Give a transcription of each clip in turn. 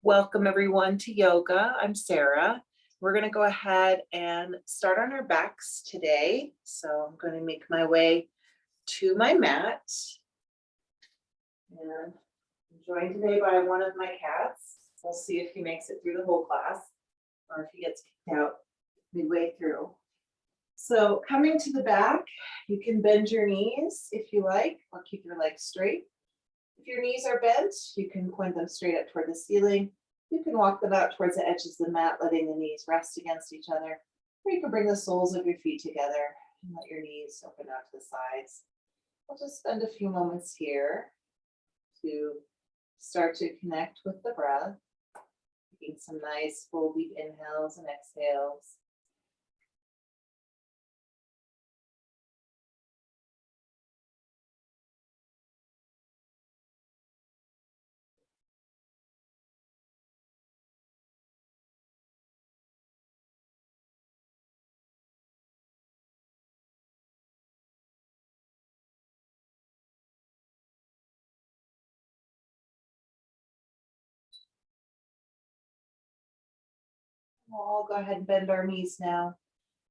Welcome everyone to yoga. I'm Sara. We're going to go ahead and start on our backs today. So I'm going to make my way to my mat. And I'm joined today by one of my cats. We'll see if he makes it through the whole class or if he gets kicked out midway through. So coming to the back, you can bend your knees if you like, or keep your legs straight. If your knees are bent, you can point them straight up toward the ceiling. You can walk them out towards the edges of the mat, letting the knees rest against each other. Or you can bring the soles of your feet together and let your knees open out to the sides. We'll just spend a few moments here to start to connect with the breath, taking some nice full deep inhales and exhales. We'll all go ahead and bend our knees now.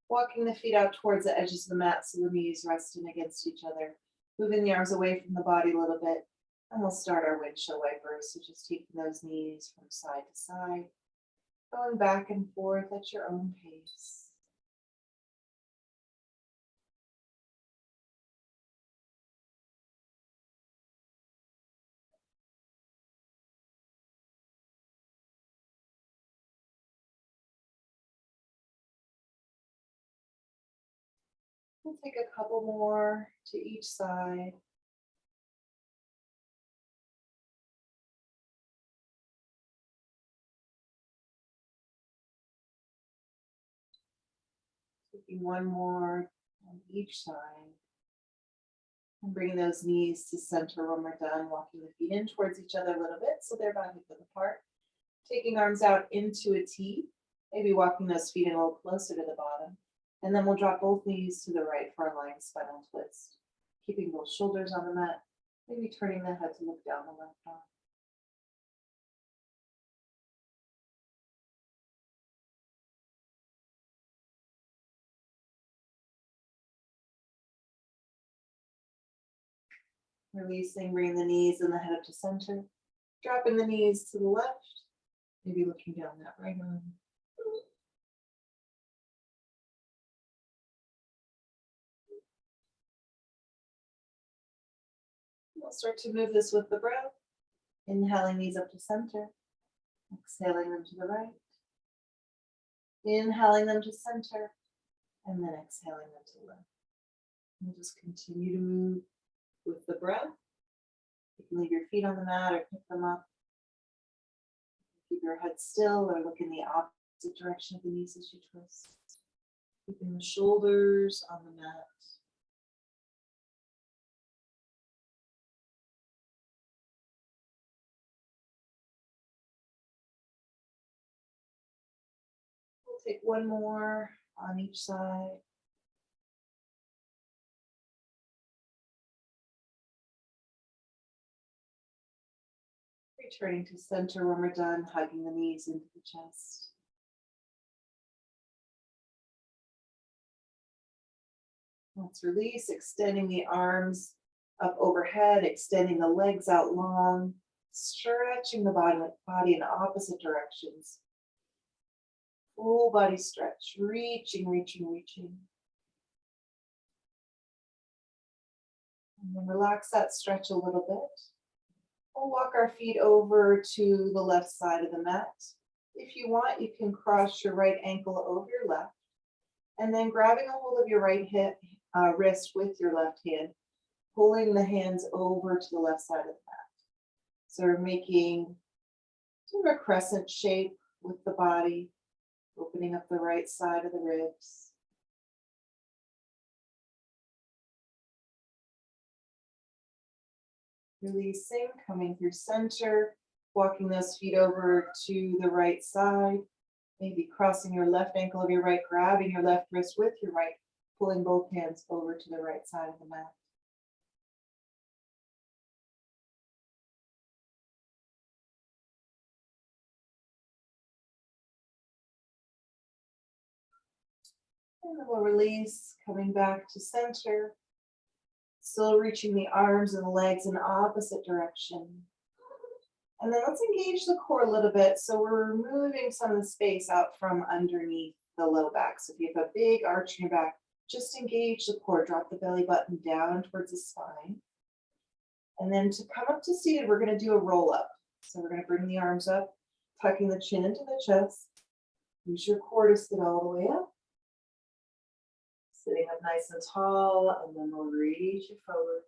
Walking the feet out towards the edges of the mat so the knees resting against each other. Moving the arms away from the body a little bit. And we'll start our windshield wipers. So just taking those knees from side to side. Going back and forth at your own pace. We'll take a couple more to each side. Taking one more on each side. And bringing those knees to center when we're done. Walking the feet in towards each other a little bit so they're about hip width apart. Taking arms out into a T. Maybe walking those feet in a little closer to the bottom. And then we'll drop both knees to the right for a lying spinal twist. Keeping both shoulders on the mat. Maybe turning the head to look down the left arm. Releasing, bringing the knees and the head up to center. Dropping the knees to the left. Maybe looking down that right arm. We'll start to move this with the breath. Inhaling knees up to center. Exhaling them to the right. Inhaling them to center. And then exhaling them to the left. We'll just continue to move with the breath. You can leave your feet on the mat or pick them up. Keep your head still or look in the opposite direction of the knees as you twist. Keeping the shoulders on the mat. We'll take one more on each side. Returning to center when we're done, hugging the knees into the chest. Let's release, extending the arms up overhead, extending the legs out long, stretching the body in opposite directions. Full body stretch, reaching, reaching, reaching. And then relax that stretch a little bit. We'll walk our feet over to the left side of the mat. If you want, you can cross your right ankle over your left. And then grabbing a hold of your right wrist with your left hand, pulling the hands over to the left side of the mat. So we're making sort of a crescent shape with the body, opening up the right side of the ribs. Releasing, coming through center, walking those feet over to the right side, maybe crossing your left ankle of your right, grabbing your left wrist with your right, pulling both hands over to the right side of the mat. And then we'll release, coming back to center. Still reaching the arms and the legs in the opposite direction. And then let's engage the core a little bit. So we're removing some of the space out from underneath the low back. So if you have a big arch in your back, just engage the core, drop the belly button down towards the spine. And then to come up to seated, we're going to do a roll up. So we're going to bring the arms up, tucking the chin into the chest. Use your core to sit all the way up. Sitting up nice and tall, and then we'll reach it forward.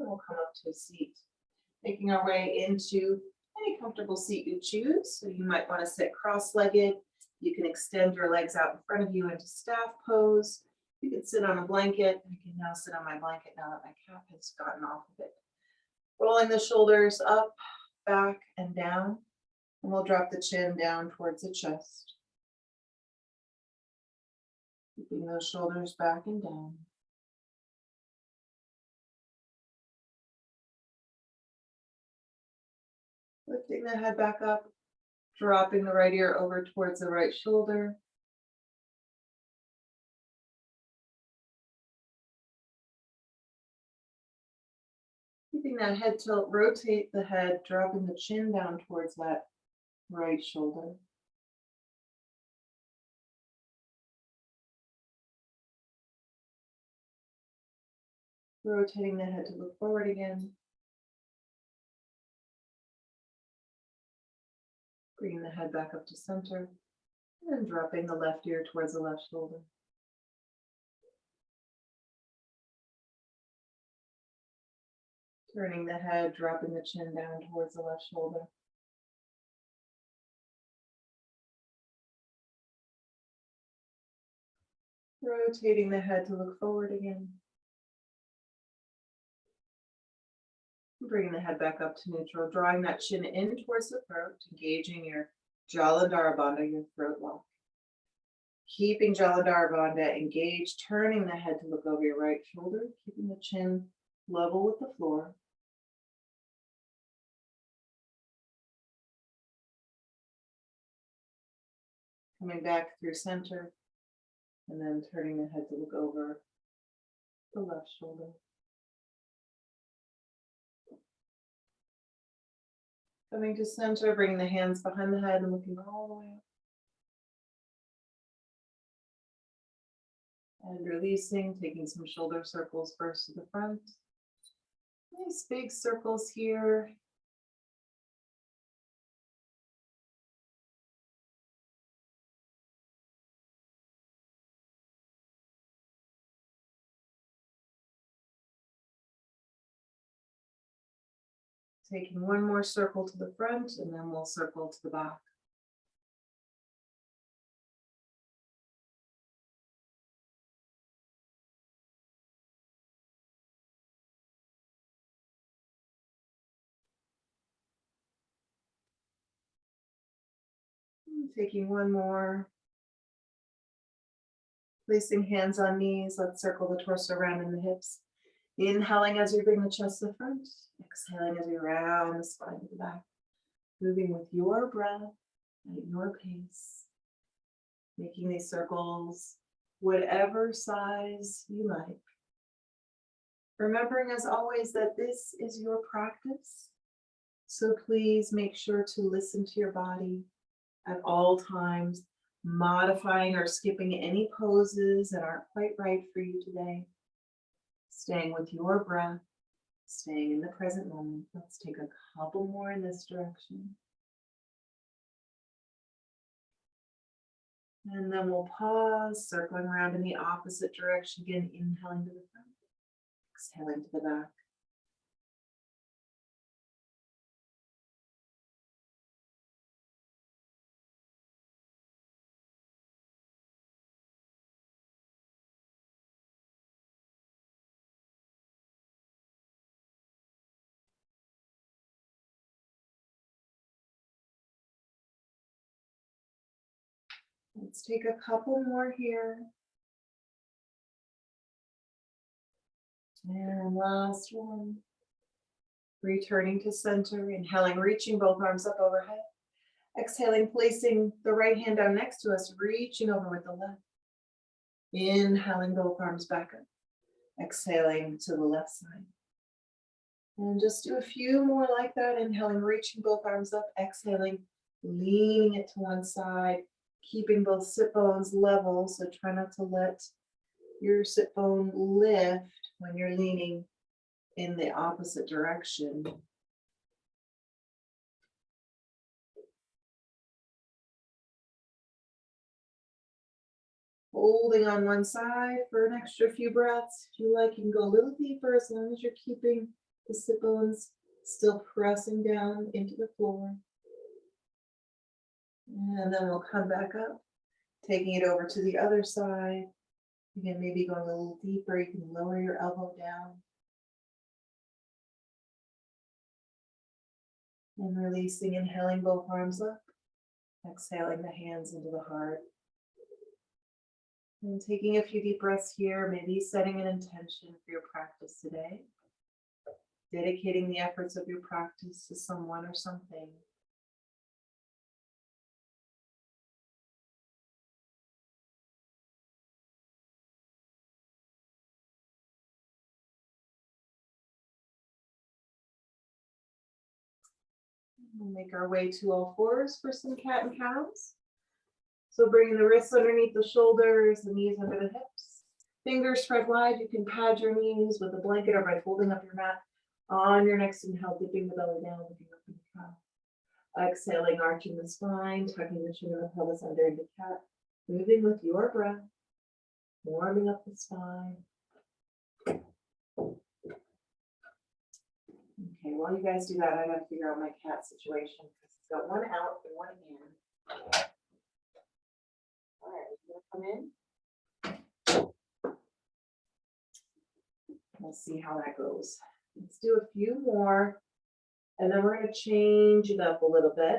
And we'll come up to a seat. Making our way into any comfortable seat you choose. So you might want to sit cross-legged. You can extend your legs out in front of you into staff pose. You can sit on a blanket. I can now sit on my blanket now that my cap has gotten off of it. Rolling the shoulders up, back, and down. And we'll drop the chin down towards the chest. Keeping those shoulders back and down. Lifting the head back up, dropping the right ear over towards the right shoulder. Keeping that head tilt, rotate the head, dropping the chin down towards that right shoulder. Rotating the head to look forward again. Bringing the head back up to center and dropping the left ear towards the left shoulder. Turning the head, dropping the chin down towards the left shoulder. Rotating the head to look forward again. Bringing the head back up to neutral, drawing that chin in towards the throat, engaging your Jalandhara Bandha, your throat lock. Keeping Jalandhara Bandha engaged, turning the head to look over your right shoulder, keeping the chin level with the floor. Coming back through center, and then turning the head to look over the left shoulder. Coming to center, bringing the hands behind the head and looking all the way up. And releasing, taking some shoulder circles first to the front. Nice big circles here. Taking one more circle to the front, and then we'll circle to the back. Taking one more. Placing hands on knees, let's circle the torso around in the hips. Inhaling as we bring the chest to the front. Exhaling as we round the spine to the back. Moving with your breath at your pace. Making these circles whatever size you like. Remembering as always that this is your practice. So please make sure to listen to your body at all times, modifying or skipping any poses that aren't quite right for you today. Staying with your breath, staying in the present moment. Let's take a couple more in this direction. And then we'll pause, circling around in the opposite direction again, inhaling to the front, exhaling to the back. Let's take a couple more here. And last one. Returning to center, inhaling, reaching both arms up overhead. Exhaling, placing the right hand down next to us, reaching over with the left. Inhaling both arms back up. Exhaling to the left side. And just do a few more like that. Inhaling, reaching both arms up. Exhaling, leaning it to one side, keeping both sit bones level. So try not to let your sit bone lift when you're leaning in the opposite direction. Holding on one side for an extra few breaths. If you like, you can go a little deeper as long as you're keeping the sit bones still pressing down into the floor. And then we'll come back up, taking it over to the other side. Again, maybe going a little deeper. You can lower your elbow down. And releasing, inhaling both arms up. Exhaling the hands into the heart. And taking a few deep breaths here, maybe setting an intention for your practice today. Dedicating the efforts of your practice to someone or something. We'll make our way to all fours for some cat and cows. So bringing the wrists underneath the shoulders, the knees under the hips. Fingers spread wide. You can pad your knees with a blanket or by folding up your mat. On your next inhale, dipping the belly down, looking up in the cow. Exhaling, arching the spine, tucking the chin and the pelvis under into cat. Moving with your breath, warming up the spine. Okay, while you guys do that, I gotta figure out my cat situation because it's got one out and one in. All right, you gonna come in? We'll see how that goes. Let's do a few more, and then we're gonna change it up a little bit.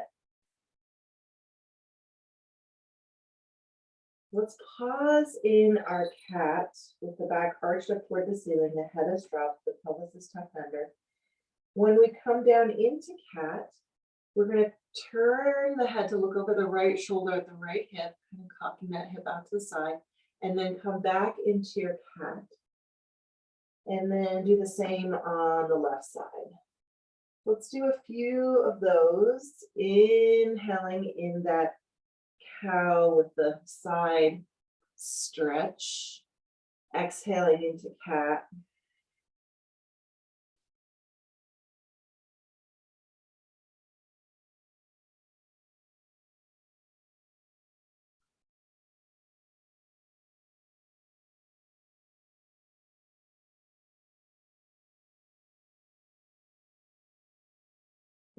Let's pause in our cat with the back arched up toward the ceiling, the head is dropped, the pelvis is tucked under. When we come down into cat, we're going to turn the head to look over the right shoulder at the right hip, and cocking that hip out to the side, and then come back into your cat. And then do the same on the left side. Let's do a few of those. Inhaling in that cow with the side stretch. Exhaling into cat.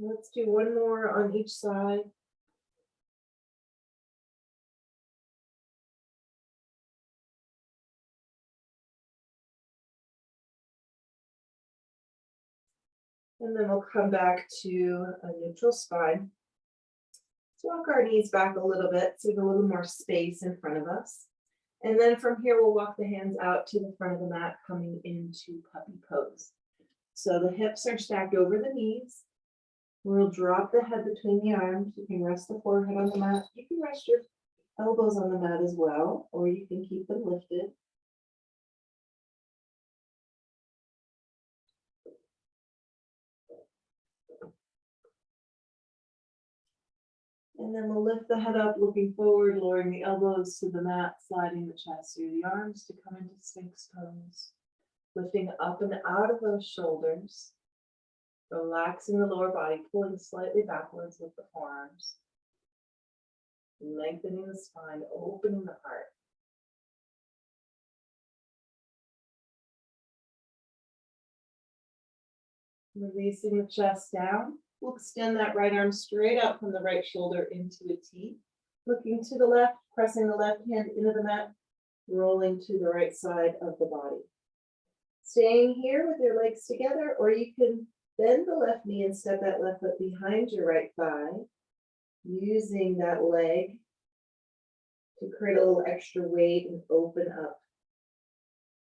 Let's do one more on each side. And then we'll come back to a neutral spine. Let's walk our knees back a little bit so we have a little more space in front of us. And then from here, we'll walk the hands out to the front of the mat, coming into puppy pose. So the hips are stacked over the knees. We'll drop the head between the arms. You can rest the forehead on the mat. You can rest your elbows on the mat as well, or you can keep them lifted. And then we'll lift the head up, looking forward, lowering the elbows to the mat, sliding the chest through the arms to come into Sphinx pose. Lifting up and out of those shoulders. Relaxing the lower body, pulling slightly backwards with the forearms. Lengthening the spine, opening the heart. Releasing the chest down. We'll extend that right arm straight out from the right shoulder into a T. Looking to the left, pressing the left hand into the mat, rolling to the right side of the body. Staying here with your legs together, or you can bend the left knee and step that left foot behind your right thigh, using that leg to create a little extra weight and open up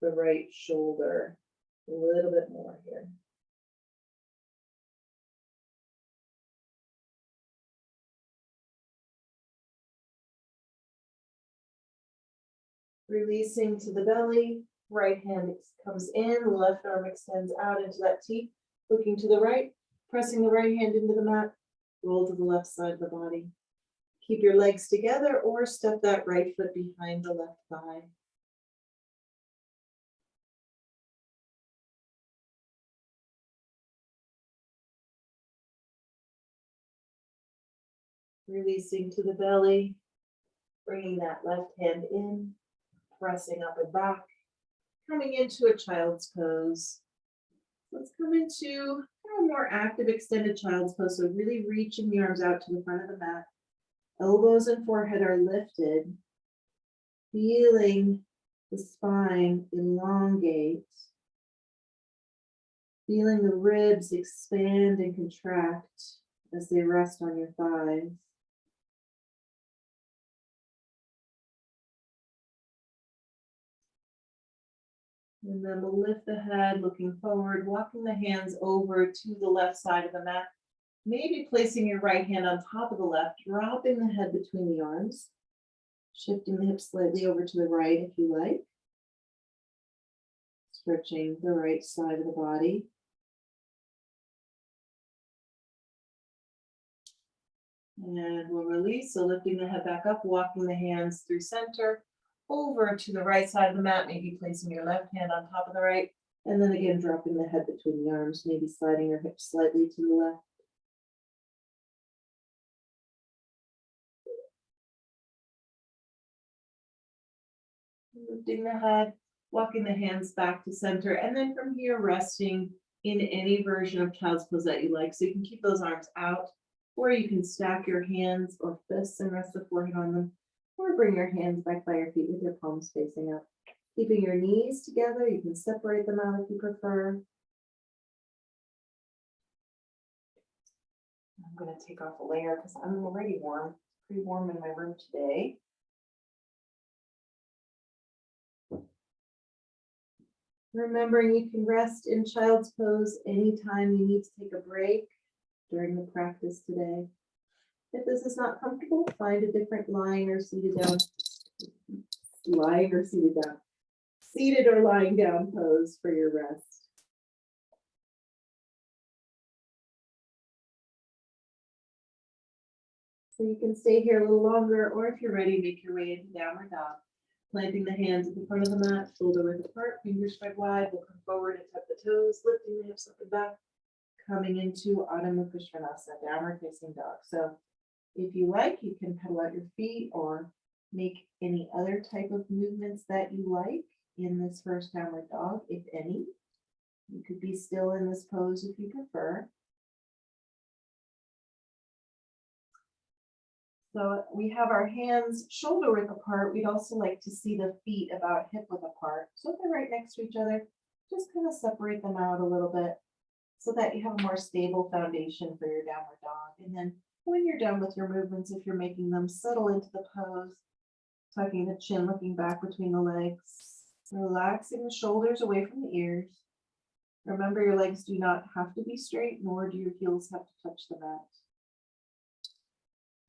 the right shoulder a little bit more here. Releasing to the belly, right hand comes in, left arm extends out into that T, looking to the right, pressing the right hand into the mat, roll to the left side of the body. Keep your legs together or step that right foot behind the left thigh. Releasing to the belly, bringing that left hand in, pressing up and back, coming into a child's pose. Let's come into a more active extended child's pose. So really reaching the arms out to the front of the mat. Elbows and forehead are lifted. Feeling the spine elongate. Feeling the ribs expand and contract as they rest on your thighs. And then we'll lift the head, looking forward, walking the hands over to the left side of the mat. Maybe placing your right hand on top of the left, dropping the head between the arms, shifting the hips slightly over to the right if you like. Stretching the right side of the body. And we'll release, so lifting the head back up, walking the hands through center, over to the right side of the mat, maybe placing your left hand on top of the right, and then again dropping the head between the arms, maybe sliding your hips slightly to the left. Lifting the head, walking the hands back to center, and then from here resting in any version of child's pose that you like. So you can keep those arms out, or you can stack your hands or fists and rest the forehead on them, or bring your hands back by your feet with your palms facing up. Keeping your knees together, you can separate them out if you prefer. I'm going to take off a layer because I'm already warm. It's pretty warm in my room today. Remembering you can rest in child's pose anytime you need to take a break during the practice today. If this is not comfortable, find a different lying or seated down, seated or lying down pose for your rest. So you can stay here a little longer, or if you're ready, make your way into downward dog. Planting the hands at the front of the mat, shoulder width apart, fingers spread wide. We'll come forward and tuck the toes, lifting the hips up and back, coming into Adho Mukha Svanasana, downward facing dog. So if you like, you can pedal out your feet or make any other type of movements that you like in this first downward dog, if any. You could be still in this pose if you prefer. So we have our hands shoulder width apart. We'd also like to see the feet about hip width apart. So if they're right next to each other, just kind of separate them out a little bit so that you have a more stable foundation for your downward dog. And then when you're done with your movements, if you're making them, settle into the pose, tucking the chin, looking back between the legs, relaxing the shoulders away from the ears. Remember, your legs do not have to be straight, nor do your heels have to touch the mat.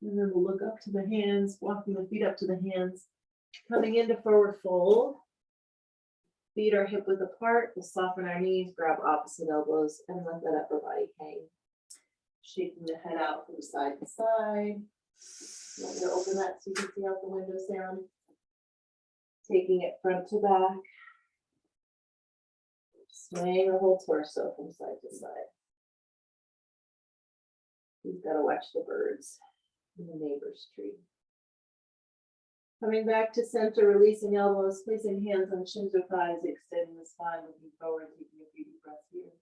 And then we'll look up to the hands, walking the feet up to the hands, coming into forward fold. Feet are hip width apart. We'll soften our knees, grab opposite elbows, and let that upper body hang. Shaking the head out from side to side. I'm going to open that so you can see out the window sound. Taking it front to back. Swaying the whole torso from side to side. You've got to watch the birds in the neighbor's tree. Coming back to center, releasing elbows, placing hands on shins or thighs, extending the spine, looking forward, taking a few deep breaths here.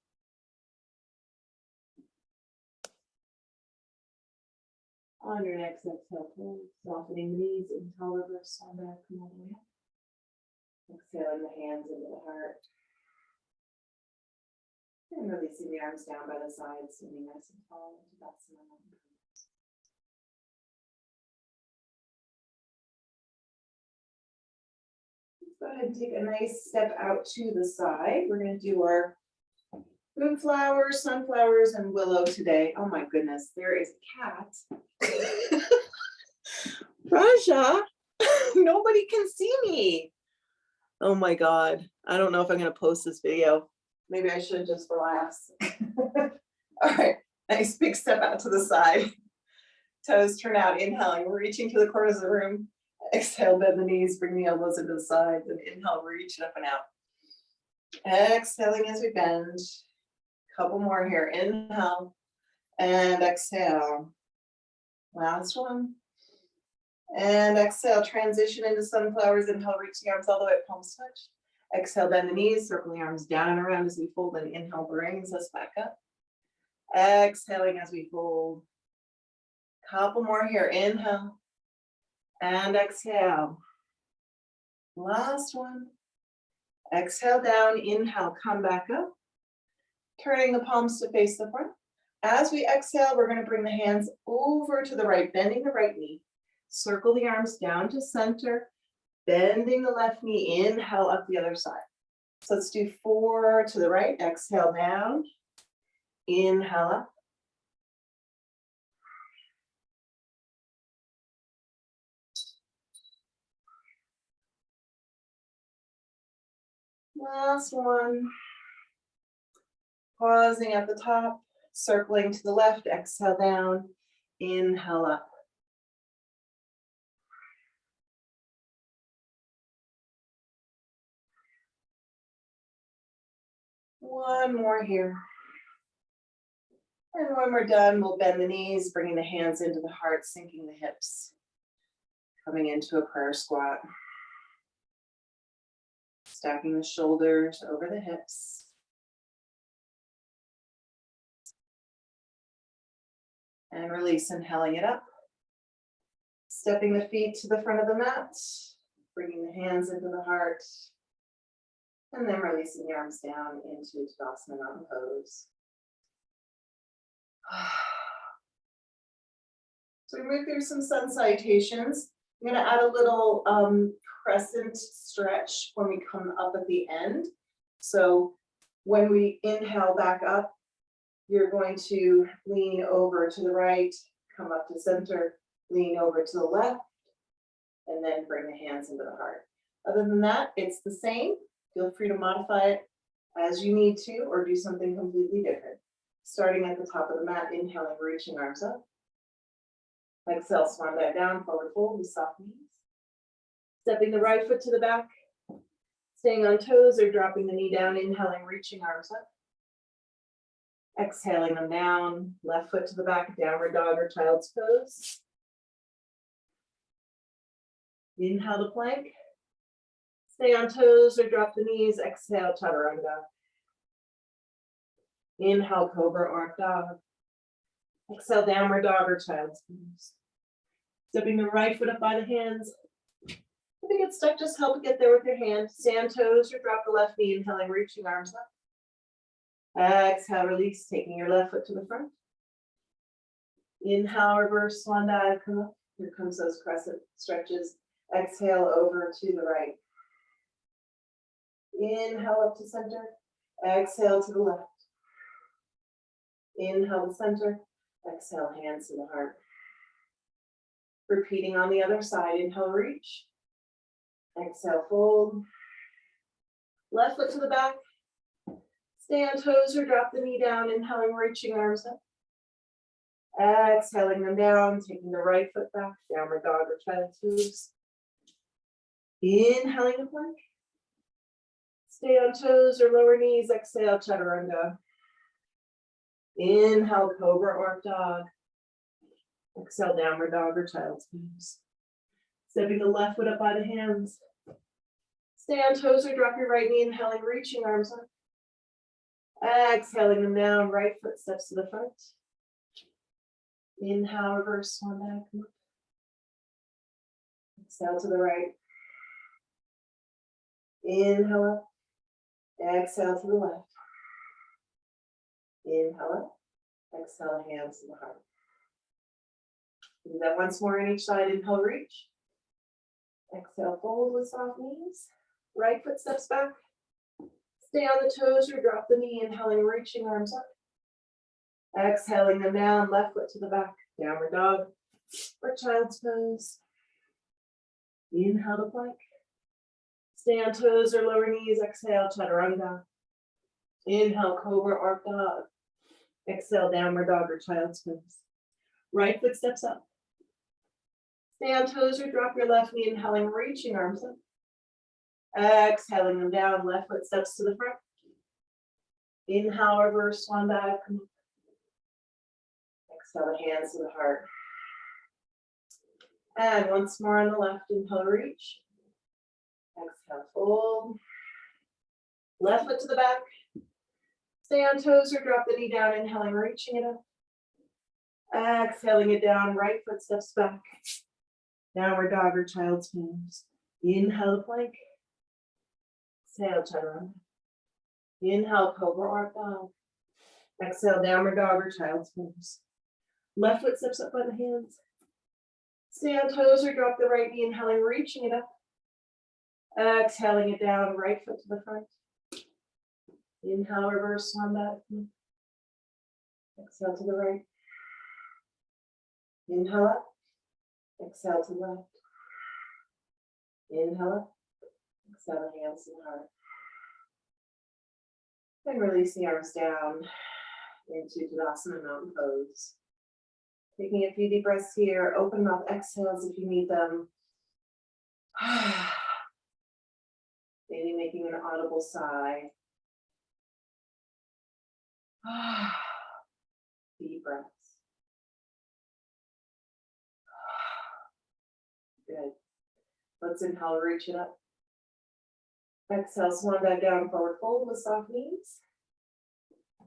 On your next exhale, softening the knees, inhale, reverse, swan back, come all the way up. Exhaling the hands into the heart. And releasing the arms down by the sides, sitting nice and tall into Tadasana. Let's go ahead and take a nice step out to the side. We're going to do our moonflowers, sunflowers, and willow today. Oh my goodness, there is a cat. Rajah, nobody can see me. Oh my God. I don't know if I'm gonna post this video. Maybe I should just relax. All right, nice big step out to the side. Toes turn out, inhaling, reaching to the corners of the room. Exhale, bend the knees, bring the elbows into the sides, and inhale, reach it up and out. Exhaling as we bend. Couple more here. Inhale and exhale. Last one. And exhale, transition into sunflowers. Inhale, reach the arms all the way, palms touch. Exhale, bend the knees, circle the arms down and around as we fold, and inhale brings us back up. Exhaling as we fold. Couple more here. Inhale and exhale. Last one. Exhale down, inhale, come back up. Turning the palms to face the front. As we exhale, we're going to bring the hands over to the right, bending the right knee. Circle the arms down to center, bending the left knee, inhale up the other side. So let's do 4 to the right, exhale down, inhale up. Last one. Pausing at the top, circling to the left, exhale down, inhale up. One more here. And when we're done, we'll bend the knees, bringing the hands into the heart, sinking the hips, coming into a prayer squat. Stacking the shoulders over the hips. And release, inhaling it up. Stepping the feet to the front of the mat, bringing the hands into the heart, and then releasing the arms down into Tadasana Mountain Pose. So we move through some sun salutations. I'm going to add a little crescent stretch when we come up at the end. So when we inhale back up, you're going to lean over to the right, come up to center, lean over to the left, and then bring the hands into the heart. Other than that, it's the same. Feel free to modify it as you need to, or do something completely different. Starting at the top of the mat, inhaling, reaching arms up. Exhale, swan dive down, forward fold with soft knees. Stepping the right foot to the back, staying on toes or dropping the knee down, inhaling, reaching arms up. Exhaling them down, left foot to the back, downward dog or child's pose. Inhale to plank. Stay on toes or drop the knees. Exhale, chaturanga. Inhale, cobra or dog. Exhale, downward dog or child's pose. Stepping the right foot up by the hands. If you get stuck, just help get there with your hand. Stay on toes or drop the left knee, inhaling, reaching arms up. Exhale, release, taking your left foot to the front. Inhale, reverse swan dive, come up. Here comes those crescent stretches. Exhale, over to the right. Inhale up to center. Exhale to the left. Inhale to center. Exhale, hands to the heart. Repeating on the other side. Inhale, reach. Exhale, fold. Left foot to the back. Stay on toes or drop the knee down. Inhaling, reaching arms up. Exhaling them down, taking the right foot back. Downward dog or child's pose. Inhaling the plank. Stay on toes or lower knees. Exhale, chaturanga. Inhale, cobra or dog. Exhale, downward dog or child's pose. Stepping the left foot up by the hands. Stay on toes or drop your right knee, inhaling, reaching arms up. Exhaling them down, right foot steps to the front. Inhale, reverse swan dive, come up. Exhale to the right. Inhale up. Exhale to the left. Inhale up. Exhale, hands to the heart. Do that once more on each side. Inhale, reach. Exhale, fold with soft knees. Right foot steps back. Stay on the toes or drop the knee, inhaling, reaching arms up. Exhaling them down, left foot to the back, downward dog or child's pose. Inhale to plank. Stay on toes or lower knees. Exhale, chaturanga. Inhale, cobra or dog. Exhale, downward dog or child's pose. Right foot steps up. Stay on toes or drop your left knee, inhaling, reaching arms up. Exhaling them down, left foot steps to the front. Inhale, reverse swan dive. Exhale, the hands to the heart. And once more on the left, inhale, reach. Exhale, fold. Left foot to the back. Stay on toes or drop the knee down, inhaling, reaching it up. Exhaling it down, right foot steps back. Downward dog or child's pose. Inhale, plank. Exhale, chaturanga. Inhale, cobra or dog. Exhale, downward dog or child's pose. Left foot steps up by the hands. Stay on toes or drop the right knee, inhaling, reaching it up. Exhaling it down, right foot to the front. Inhale, reverse swan dive. Exhale to the right. Inhale up. Exhale to the left. Inhale up. Exhale, the hands to the heart. And release the arms down into Tadasana Mountain Pose. Taking a few deep breaths here. Open mouth exhales if you need them. Maybe making an audible sigh. Deep breaths. Good. Let's inhale, reach it up. Exhale, swan dive down, forward fold with soft knees.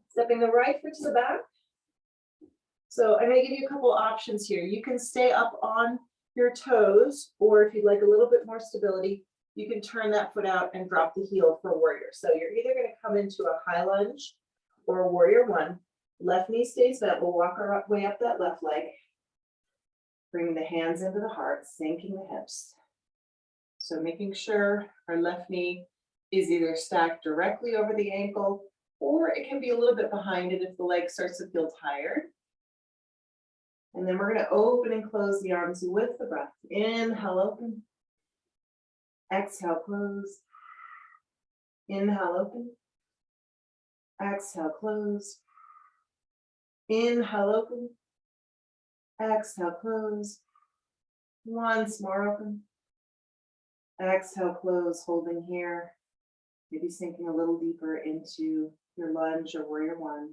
Stepping the right foot to the back. So I'm going to give you a couple options here. You can stay up on your toes, or if you'd like a little bit more stability, you can turn that foot out and drop the heel for warrior. So you're either going to come into a high lunge or warrior one. Left knee stays bent. We'll walk our way up that left leg. Bringing the hands into the heart, sinking the hips. So making sure our left knee is either stacked directly over the ankle, or it can be a little bit behind it if the leg starts to feel tired. And then we're going to open and close the arms with the breath. Inhale, open. Exhale, close. Inhale, open. Exhale, close. Inhale, open. Exhale, close. Once more, open. Exhale, close, holding here. Maybe sinking a little deeper into your lunge or warrior one.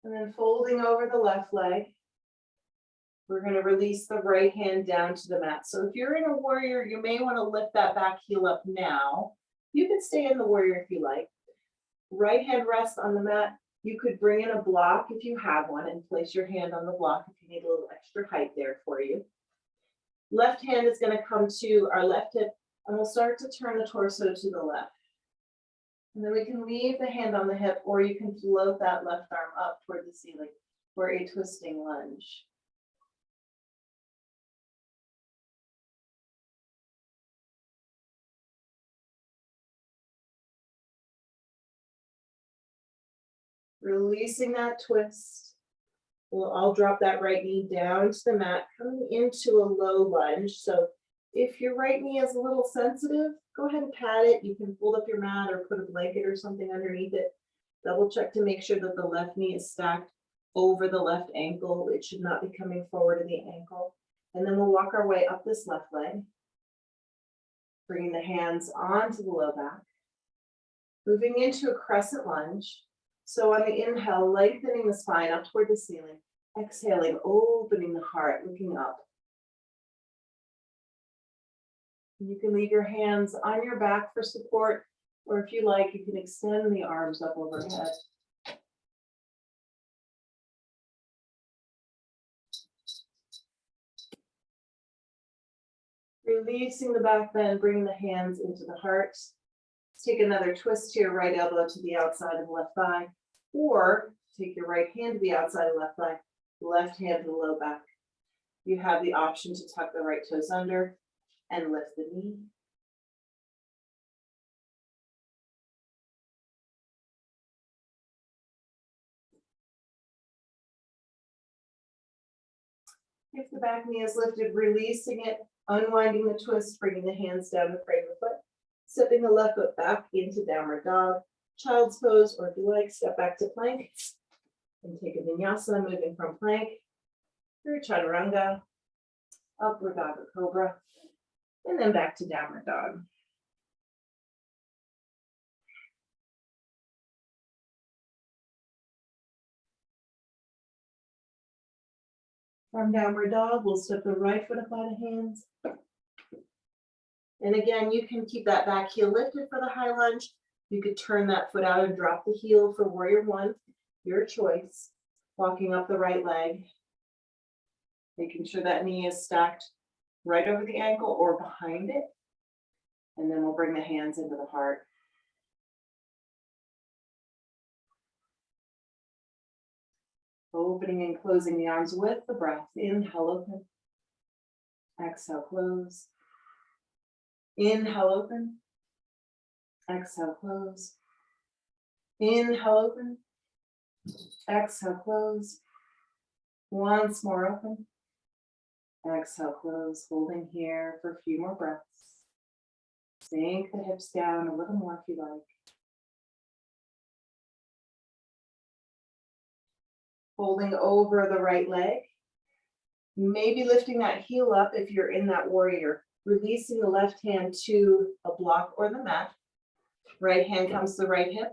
And then folding over the left leg, we're going to release the right hand down to the mat. So if you're in a warrior, you may want to lift that back heel up now. You can stay in the warrior if you like. Right hand rests on the mat. You could bring in a block if you have one and place your hand on the block if you need a little extra height there for you. Left hand is going to come to our left hip, and we'll start to turn the torso to the left. And then we can leave the hand on the hip, or you can float that left arm up toward the ceiling for a twisting lunge. Releasing that twist. I'll drop that right knee down to the mat, coming into a low lunge. So if your right knee is a little sensitive, go ahead and pat it. You can fold up your mat or put a blanket or something underneath it. Double check to make sure that the left knee is stacked over the left ankle. It should not be coming forward in the ankle. And then we'll walk our way up this left leg, bringing the hands onto the low back, moving into a crescent lunge. So on the inhale, lengthening the spine up toward the ceiling. Exhaling, opening the heart, looking up. You can leave your hands on your back for support, or if you like, you can extend the arms up overhead. Releasing the back bend, bringing the hands into the heart. Let's take another twist here, right elbow to the outside of the left thigh, or take your right hand to the outside of the left thigh, left hand to the low back. You have the option to tuck the right toes under and lift the knee. If the back knee is lifted, releasing it, unwinding the twist, bringing the hands down the frame of the foot, stepping the left foot back into downward dog, child's pose, or if you like, step back to plank and take a vinyasa, moving from plank through chaturanga, upward dog or cobra, and then back to downward dog. From downward dog, we'll step the right foot up by the hands. And again, you can keep that back heel lifted for the high lunge. You could turn that foot out and drop the heel for warrior one, your choice. Walking up the right leg, making sure that knee is stacked right over the ankle or behind it. And then we'll bring the hands into the heart. Opening and closing the arms with the breath. Inhale, open. Exhale, close. Inhale, open. Exhale, close. Inhale, open. Exhale, close. Once more, open. Exhale, close. Holding here for a few more breaths. Sink the hips down a little more if you like. Holding over the right leg. Maybe lifting that heel up if you're in that warrior. Releasing the left hand to a block or the mat. Right hand comes to the right hip.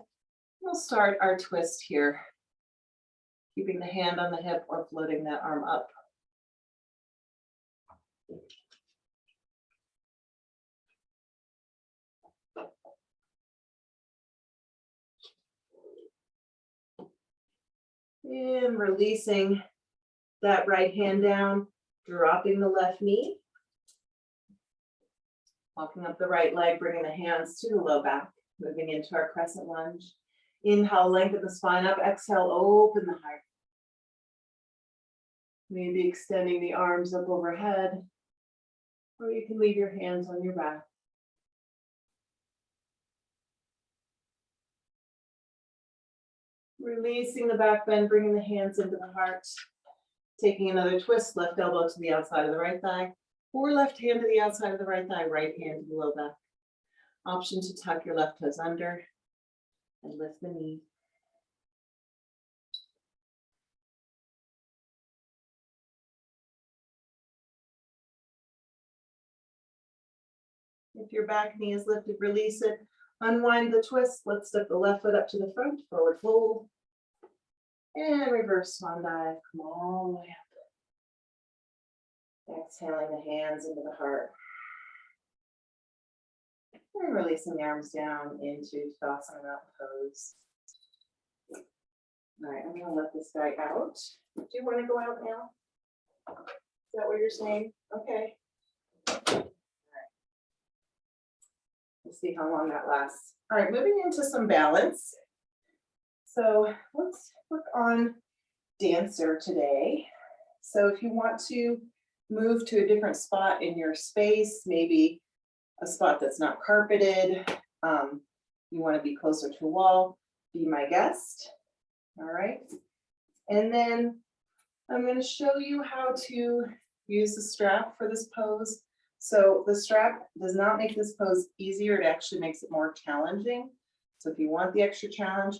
We'll start our twist here. Keeping the hand on the hip or floating that arm up. And releasing that right hand down, dropping the left knee. Walking up the right leg, bringing the hands to the low back, moving into our crescent lunge. Inhale, lengthen the spine up. Exhale, open the heart. Maybe extending the arms up overhead, or you can leave your hands on your back. Releasing the back bend, bringing the hands into the heart. Taking another twist, left elbow to the outside of the right thigh, or left hand to the outside of the right thigh, right hand to the low back. Option to tuck your left toes under and lift the knee. If your back knee is lifted, release it. Unwind the twist. Let's step the left foot up to the front, forward fold. And reverse swan dive. Come all the way up. Exhaling the hands into the heart. And releasing the arms down into Tadasana Mountain Pose. All right, I'm going to let this guy out. Do you want to go out now? Is that what you're saying? Okay. We'll see how long that lasts. All right, moving into some balance. So let's work on dancer today. So if you want to move to a different spot in your space, maybe a spot that's not carpeted, you want to be closer to a wall, be my guest. All right. And then I'm going to show you how to use the strap for this pose. So the strap does not make this pose easier, it actually makes it more challenging. So if you want the extra challenge,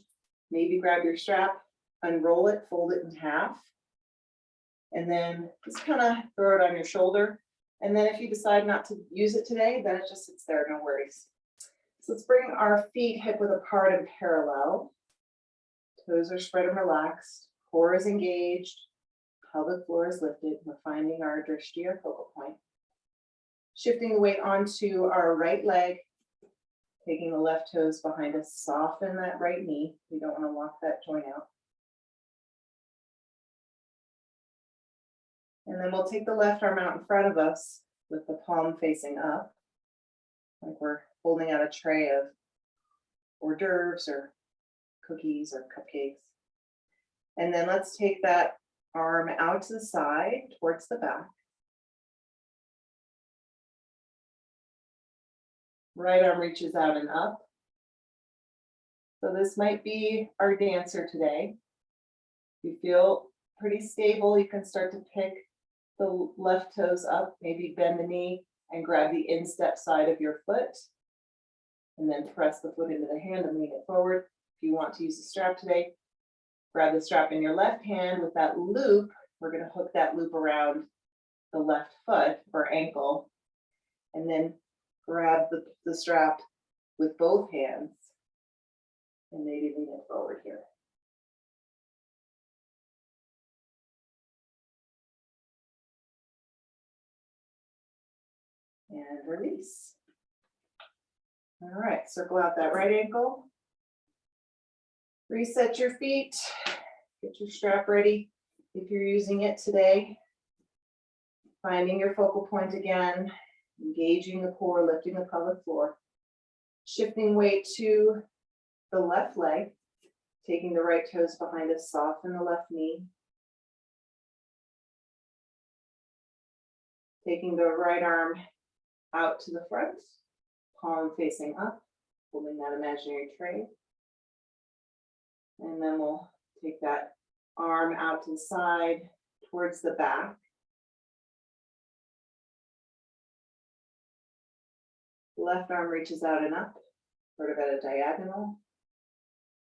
maybe grab your strap, unroll it, fold it in half, and then just kind of throw it on your shoulder. And then if you decide not to use it today, then it just sits there, no worries. So let's bring our feet hip width apart and parallel. Toes are spread and relaxed, core is engaged, pelvic floor is lifted. We're finding our drishti or focal point. Shifting the weight onto our right leg, taking the left toes behind us, soften that right knee. We don't want to lock that joint out. And then we'll take the left arm out in front of us with the palm facing up, like we're holding out a tray of hors d'oeuvres or cookies or cupcakes. And then let's take that arm out to the side towards the back. Right arm reaches out and up. So this might be our dancer today. If you feel pretty stable, you can start to pick the left toes up, maybe bend the knee and grab the instep side of your foot. And then press the foot into the hand and lean it forward. If you want to use the strap today, grab the strap in your left hand with that loop. We're going to hook that loop around the left foot or ankle, and then grab the strap with both hands and maybe lean it forward here. And release. All right, circle out that right ankle. Reset your feet. Get your strap ready if you're using it today. Finding your focal point again, engaging the core, lifting the pelvic floor. Shifting weight to the left leg, taking the right toes behind us, soften the left knee. Taking the right arm out to the front, palm facing up, holding that imaginary tray. And then we'll take that arm out to the side towards the back. Left arm reaches out and up, sort of at a diagonal.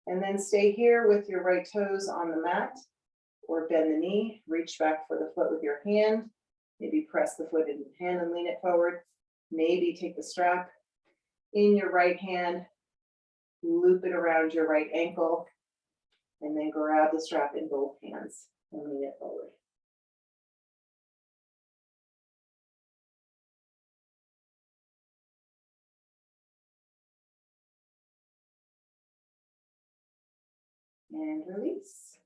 And then stay here with your right toes on the mat, or bend the knee, reach back for the foot with your hand. Maybe press the foot in the hand and lean it forward. Maybe take the strap in your right hand, loop it around your right ankle, and then grab the strap in both hands and lean it forward. And release.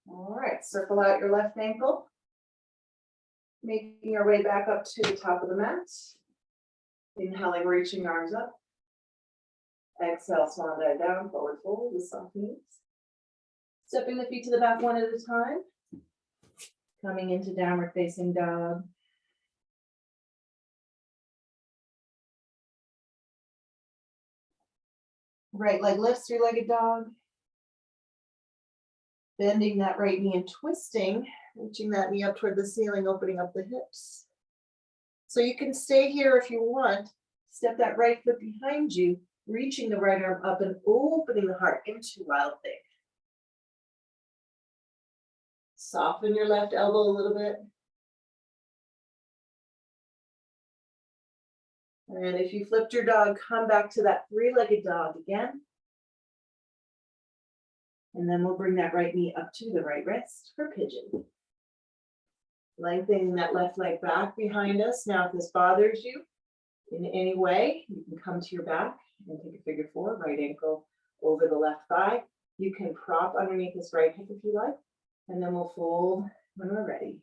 All right, circle out your left ankle. Making our way back up to the top of the mat. Inhaling, reaching arms up. Exhale, swan dive down, forward fold with soft knees. Stepping the feet to the back one at a time. Coming into downward facing dog. Right leg lifts, three-legged dog. Bending that right knee and twisting, reaching that knee up toward the ceiling, opening up the hips. So you can stay here if you want. Step that right foot behind you, reaching the right arm up and opening the heart into wild thing. Soften your left elbow a little bit. And if you flipped your dog, come back to that three-legged dog again. And then we'll bring that right knee up to the right wrist for pigeon. Lengthening that left leg back behind us. Now, if this bothers you in any way, you can come to your back and take a figure four, right ankle over the left thigh. You can prop underneath this right hip if you like, and then we'll fold when we're ready.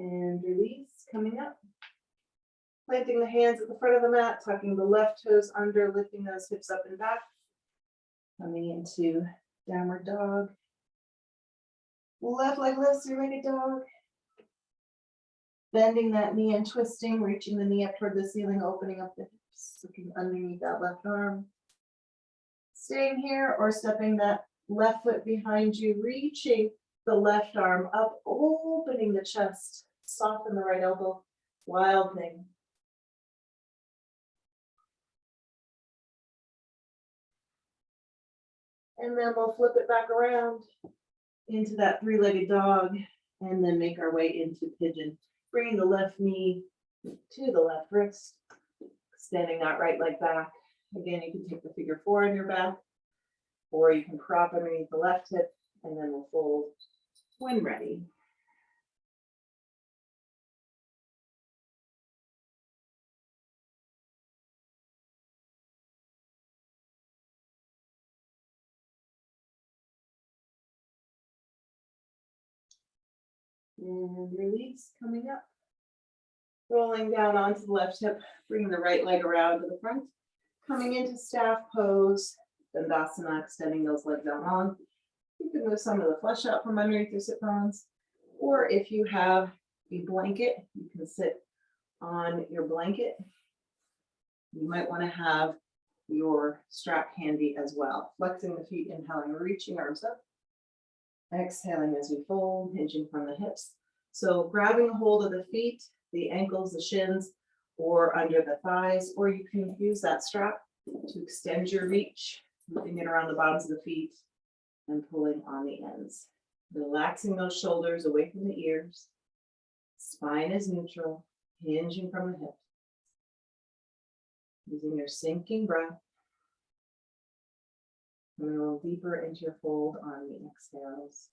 And release, coming up. Planting the hands at the front of the mat, tucking the left toes under, lifting those hips up and back. Coming into downward dog. Left leg lifts, three-legged dog. Bending that knee and twisting, reaching the knee up toward the ceiling, opening up the hips, looking underneath that left arm. Staying here or stepping that left foot behind you, reaching the left arm up, opening the chest, soften the right elbow, wild thing. And then we'll flip it back around into that three-legged dog and then make our way into pigeon. Bringing the left knee to the left wrist, extending that right leg back. Again, you can take the figure four on your back, or you can prop underneath the left hip, and then we'll fold when ready. And release, coming up. Rolling down onto the left hip, bringing the right leg around to the front. Coming into staff pose, Dandasana, extending those legs out long. You can move some of the flesh out from underneath your sit bones, or if you have a blanket, you can sit on your blanket. You might want to have your strap handy as well. Flexing the feet, inhaling, reaching arms up. Exhaling as we fold, hinging from the hips. So grabbing a hold of the feet, the ankles, the shins, or under the thighs, or you can use that strap to extend your reach, moving it around the bottoms of the feet and pulling on the ends. Relaxing those shoulders away from the ears. Spine is neutral, hinging from the hips. Using your sinking breath. And a little deeper into your fold on the exhales.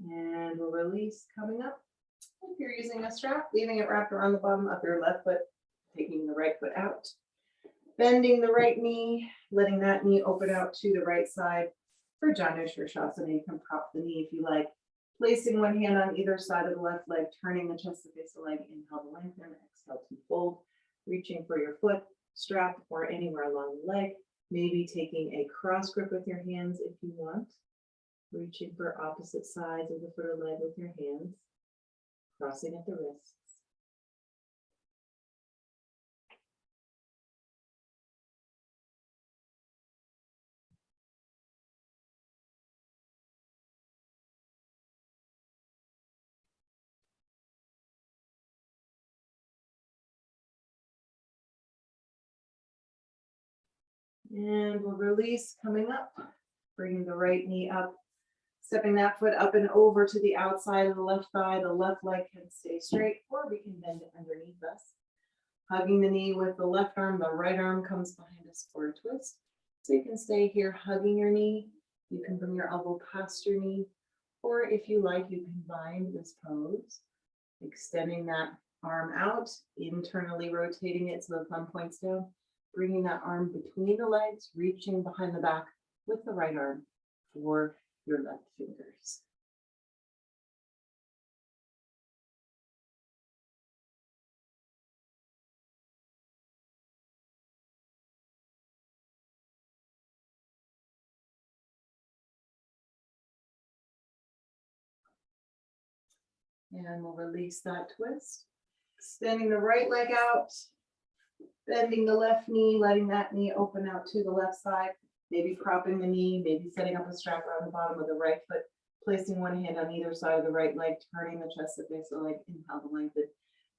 And we'll release coming up. If you're using a strap, leaving it wrapped around the bottom of your left foot, taking the right foot out. Bending the right knee, letting that knee open out to the right side. For Janushirshasana, you can prop the knee if you like. Placing one hand on either side of the left leg, turning the chest to face the leg, inhale to lengthen, exhale to fold. Reaching for your foot, strap, or anywhere along the leg. Maybe taking a cross grip with your hands if you want. Reaching for opposite sides of the foot or leg with your hands. Crossing at the wrists. And we'll release coming up, bringing the right knee up, stepping that foot up and over to the outside of the left thigh. The left leg can stay straight, or we can bend it underneath us. Hugging the knee with the left arm, the right arm comes behind us for a twist. So you can stay here hugging your knee. You can bring your elbow past your knee, or if you like, you can bind this pose, extending that arm out, internally rotating it so the thumb points down. Bringing that arm between the legs, reaching behind the back with the right arm for your left fingers. And we'll release that twist. Extending the right leg out, bending the left knee, letting that knee open out to the left side. Maybe propping the knee, maybe setting up a strap around the bottom of the right foot, placing one hand on either side of the right leg, turning the chest to face the leg, inhale to lengthen,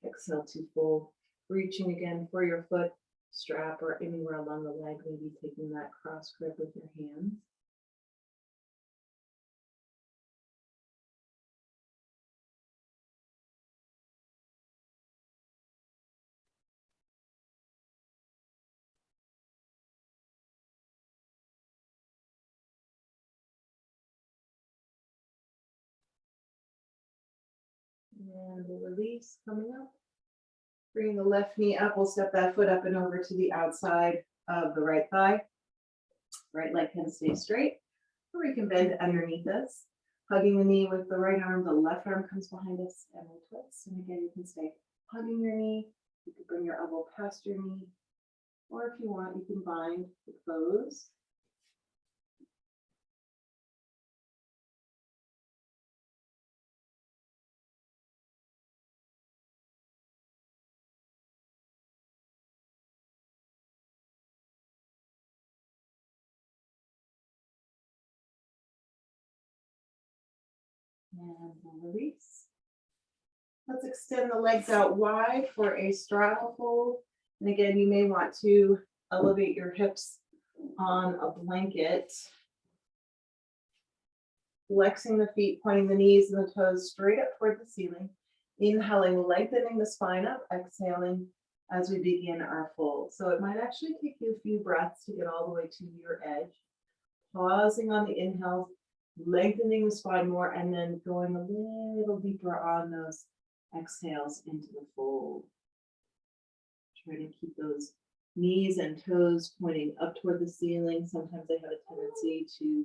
exhale to fold. Reaching again for your foot, strap, or anywhere along the leg, maybe taking that cross grip with your hands. And we'll release coming up. Bring the left knee up, we'll step that foot up and over to the outside of the right thigh. Right leg can stay straight, or we can bend underneath us. Hugging the knee with the right arm, the left arm comes behind us and we'll twist. And again, you can stay hugging your knee. You can bring your elbow past your knee, or if you want, you can bind the pose. And we'll release. Let's extend the legs out wide for a straddle fold. And again, you may want to elevate your hips on a blanket. Flexing the feet, pointing the knees and the toes straight up toward the ceiling. Inhaling, lengthening the spine up, exhaling as we begin our fold. So it might actually take you a few breaths to get all the way to your edge. Pausing on the inhale, lengthening the spine more, and then going a little deeper on those exhales into the fold. Try to keep those Knees and toes pointing up toward the ceiling. Sometimes they have a tendency to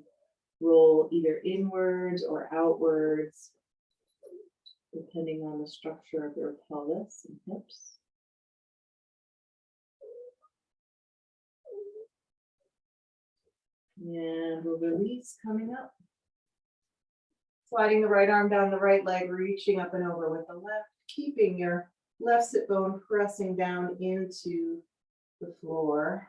roll either inwards or outwards, depending on the structure of your pelvis and hips. And we'll release coming up. Sliding the right arm down the right leg, reaching up and over with the left, keeping your left sit bone pressing down into the floor.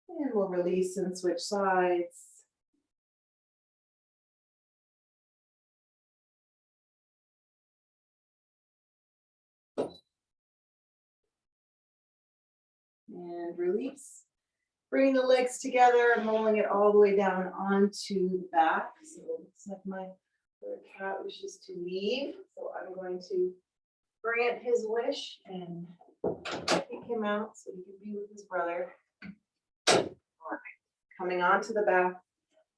And we'll release and switch sides. And release. Bringing the legs together and rolling it all the way down onto the back. So it looks like my third cat wishes to leave. So I'm going to grant his wish and kick him out so he can be with his brother. All right. Coming onto the back,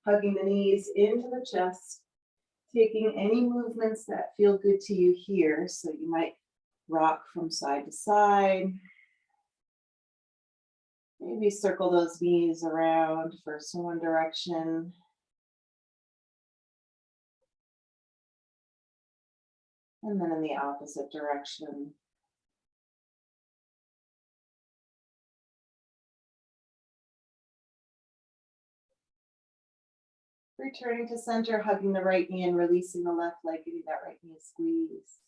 hugging the knees into the chest, taking any movements that feel good to you here. So you might rock from side to side. Maybe circle those knees around first in one direction. And then in the opposite direction. Returning to center, hugging the right knee and releasing the left leg, giving that right knee a squeeze.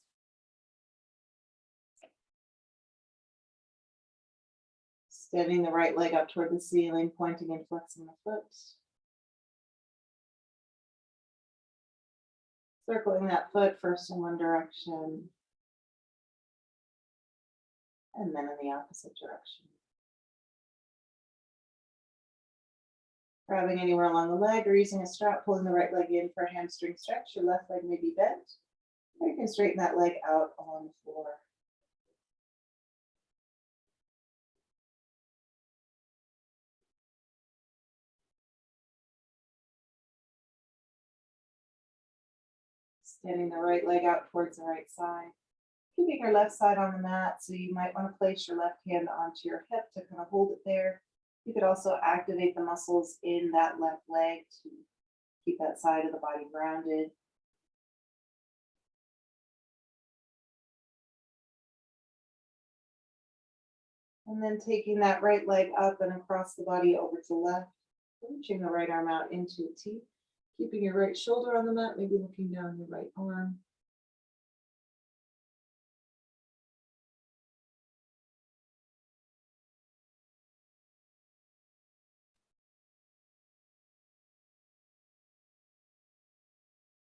Extending the right leg up toward the ceiling, pointing and flexing the foot. Circling that foot first in one direction, and then in the opposite direction. Grabbing anywhere along the leg or using a strap, pulling the right leg in for a hamstring stretch. Your left leg may be bent, or you can straighten that leg out on the floor. Extending the right leg out towards the right side. Keeping your left side on the mat, so you might want to place your left hand onto your hip to kind of hold it there. You could also activate the muscles in that left leg to keep that side of the body grounded. And then taking that right leg up and across the body over to the left, reaching the right arm out into a T, keeping your right shoulder on the mat, maybe looking down your right arm.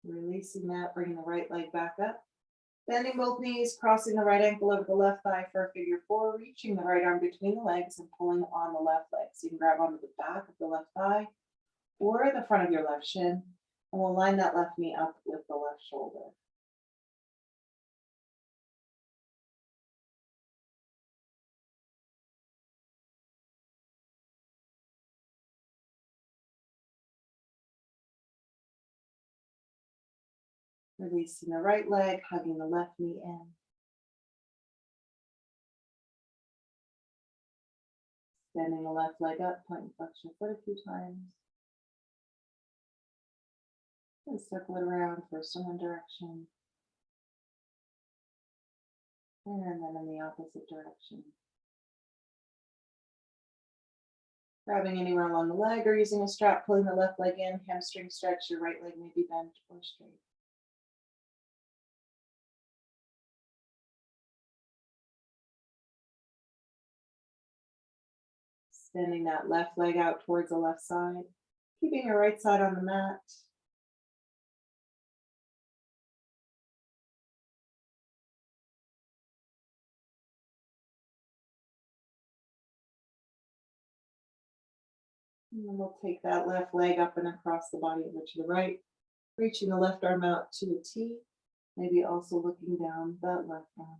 Releasing that, bringing the right leg back up. Bending both knees, crossing the right ankle over the left thigh for a figure four, reaching the right arm between the legs and pulling on the left leg. So you can grab onto the back of the left thigh or the front of your left shin, and we'll line that left knee up with the left shoulder. Releasing the right leg, hugging the left knee in. Bending the left leg up, point and flex your foot a few times. And circle it around first in one direction. And then in the opposite direction. Grabbing anywhere along the leg or using a strap, pulling the left leg in, hamstring stretch, your right leg may be bent or straight. Extending that left leg out towards the left side, keeping your right side on the mat. And then we'll take that left leg up and across the body over to the right, reaching the left arm out to a T, maybe also looking down that left arm.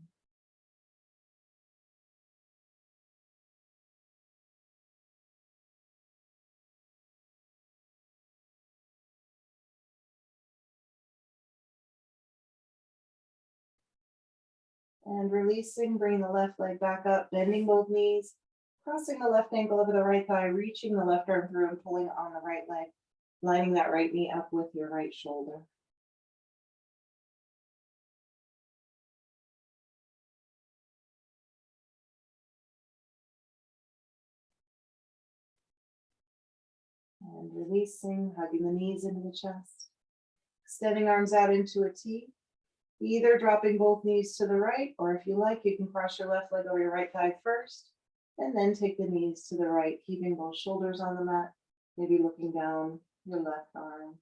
And releasing, bring the left leg back up, bending both knees, crossing the left ankle over the right thigh, reaching the left arm through and pulling on the right leg, lining that right knee up with your right shoulder. And releasing, hugging the knees into the chest, extending arms out into a T, either dropping both knees to the right, or if you like, you can cross your left leg over your right thigh first, and then take the knees to the right, keeping both shoulders on the mat, maybe looking down your left arm.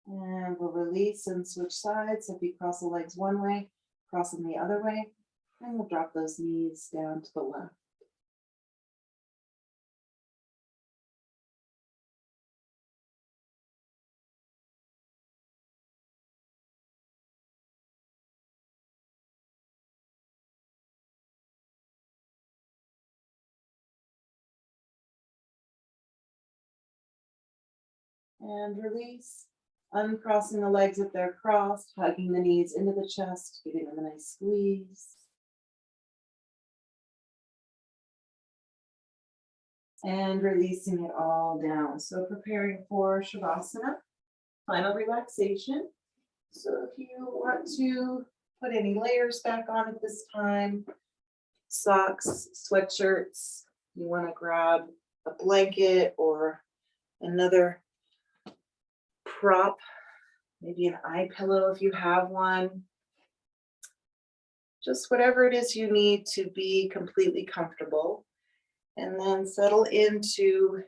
And we'll release and switch sides. If you cross the legs one way, cross them the other way, and we'll drop those knees down to the left. And release, uncrossing the legs if they're crossed, hugging the knees into the chest, giving them a nice squeeze. And releasing it all down. So preparing for Shavasana, final relaxation. So if you want to put any layers back on at this time, socks, sweatshirts, you want to grab a blanket or another prop, maybe an eye pillow if you have one. Just whatever it is you need to be completely comfortable. And then settle into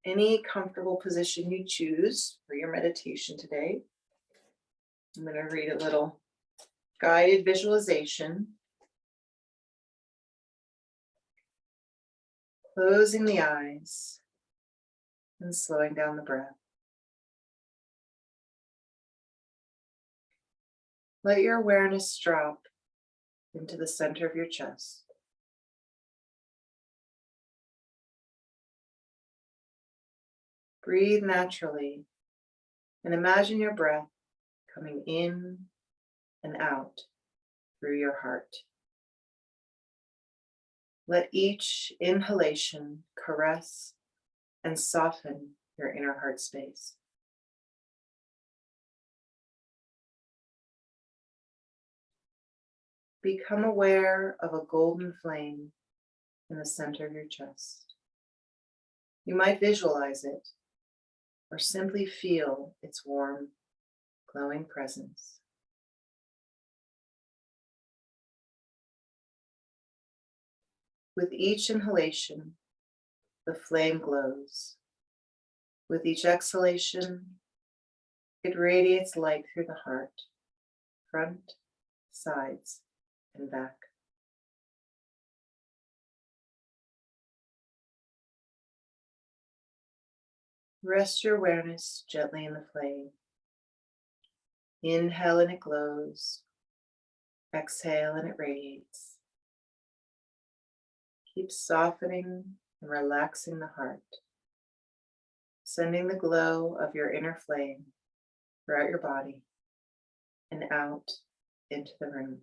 any comfortable position you choose for your meditation today. I'm going to read a little guided visualization. Closing the eyes and slowing down the breath. Let your awareness drop into the center of your chest. Breathe naturally and imagine your breath coming in and out through your heart. Let each inhalation caress and soften your inner heart space. Become aware of a golden flame in the center of your chest. You might visualize it or simply feel its warm, glowing presence. With each inhalation, the flame glows. With each exhalation, it radiates light through the heart, front, sides, and back. Rest your awareness gently in the flame. Inhale and it glows. Exhale and it radiates. Keep softening and relaxing the heart, sending the glow of your inner flame throughout your body and out into the room.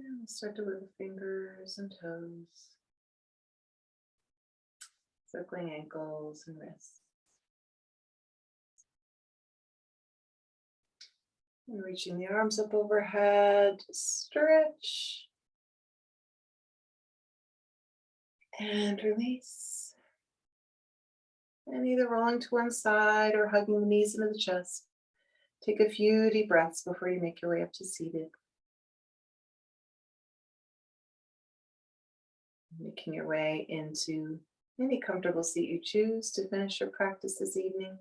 And we'll start to move the fingers and toes, circling ankles and wrists. And reaching the arms up overhead, stretch. And release. And either rolling to one side or hugging the knees into the chest. Take a few deep breaths before you make your way up to seated. Making your way into any comfortable seat you choose to finish your practice this evening.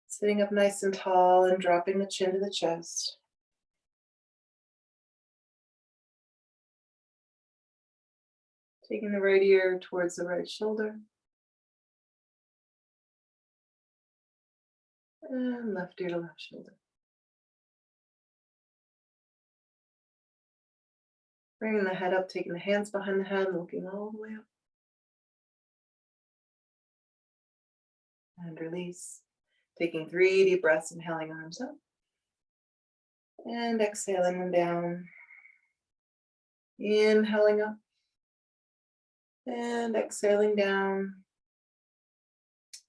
Sitting up nice and tall and dropping the chin to the chest. Taking the right ear towards the right shoulder. And left ear to left shoulder. Bringing the head up, taking the hands behind the head, looking all the way up. And release. Taking 3 deep breaths, inhaling arms up. And exhaling them down. Inhaling up. And exhaling down.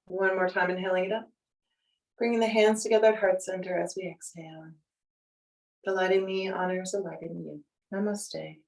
One more time, inhaling it up. Bringing the hands together at heart center as we exhale. Delighting me honors delighting you. Namaste.